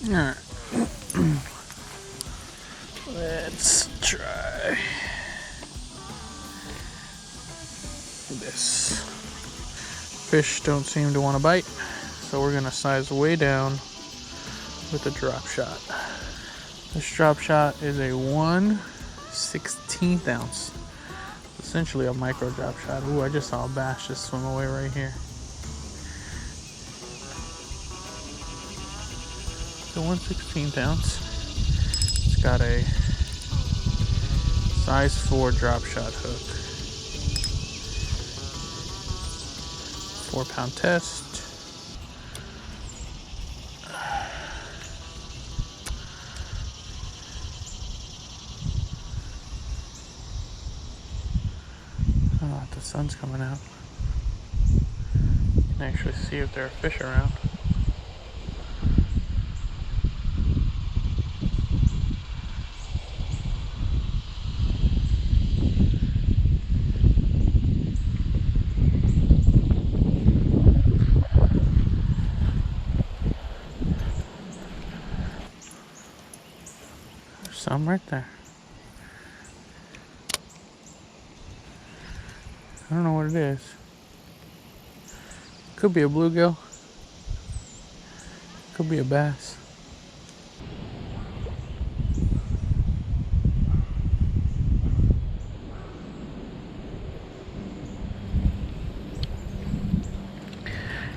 Alright. Let's try this. Fish don't seem to want to bite, so we're gonna size way down with a drop shot. This drop shot is a 1/16 ounce. Essentially a micro drop shot. Ooh, I just saw a bass just swim away right here. So 1/16 ounce. It's got a size 4 drop shot hook. 4-pound test. Oh, the sun's coming out. You can actually see if there are fish around. There's some right there. I don't know what it is. Could be a bluegill. Could be a bass.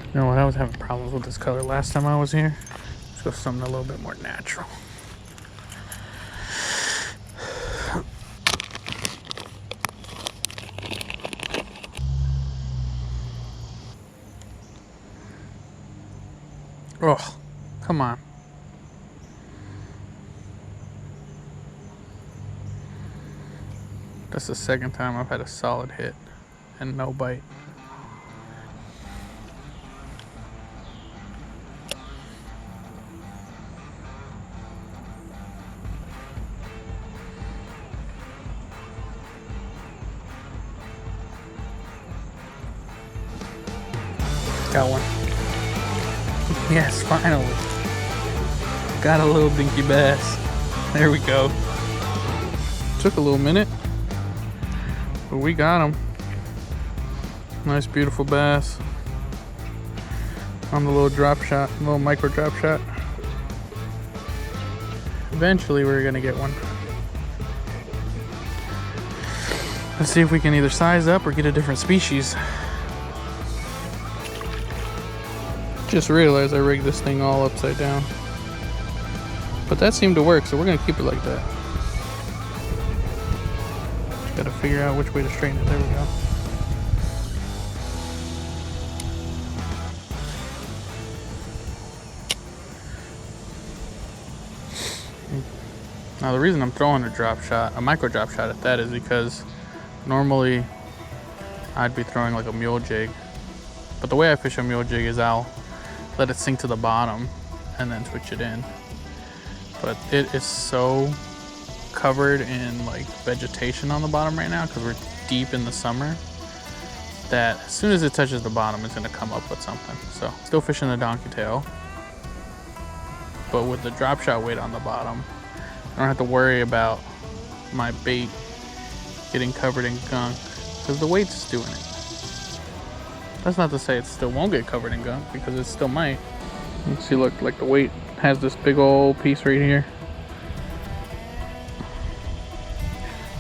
You know what? I was having problems with this color last time I was here. Let's go something a little bit more natural. Oh, come on. That's the second time I've had a solid hit and no bite. Got one. Yes, finally. Got a little dinky bass. There we go. Took a little minute, but we got him. Nice, beautiful bass on the little drop shot, little micro drop shot. Eventually, we're gonna get one. Let's see if we can either size up or get a different species. Just realized I rigged this thing all upside down. But that seemed to work, so we're gonna keep it like that. Just gotta figure out which way to straighten it. There we go. Now the reason I'm throwing a drop shot, a micro drop shot at that, is because normally I'd be throwing like a mule jig. But the way I fish a mule jig is I'll let it sink to the bottom and then switch it in. But it is so covered in like vegetation on the bottom right now because we're deep in the summer that as soon as it touches the bottom it's gonna come up with something. So still fishing the donkey tail, but with the drop shot weight on the bottom, I don't have to worry about my bait getting covered in gunk because the weight's doing it. That's not to say it still won't get covered in gunk, because it still might. You can see, look, like the weight has this big old piece right here.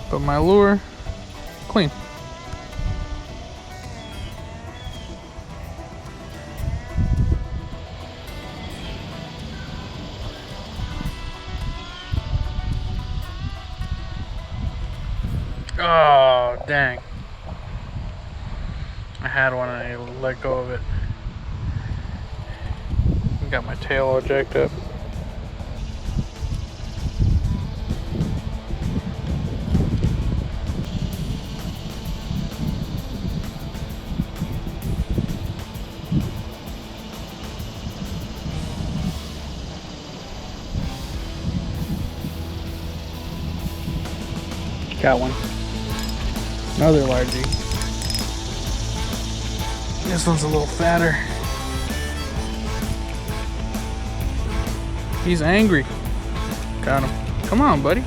But my lure, clean. Oh, dang. I had one and I let go of it. Got my tail all jacked up. Got one. Another largie. This one's a little fatter. He's angry. Got him. Come on, buddy.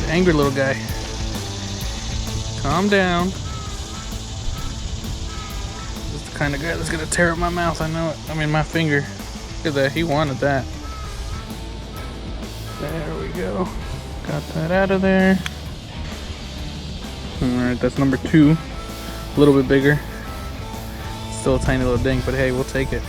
Angry little guy. Calm down. This is the kind of guy that's gonna tear up my mouth. I know it. I mean, my finger. Look at that. He wanted that. There we go. Got that out of there. Alright, that's number 2. A little bit bigger. Still a tiny little ding, but hey, we'll take it.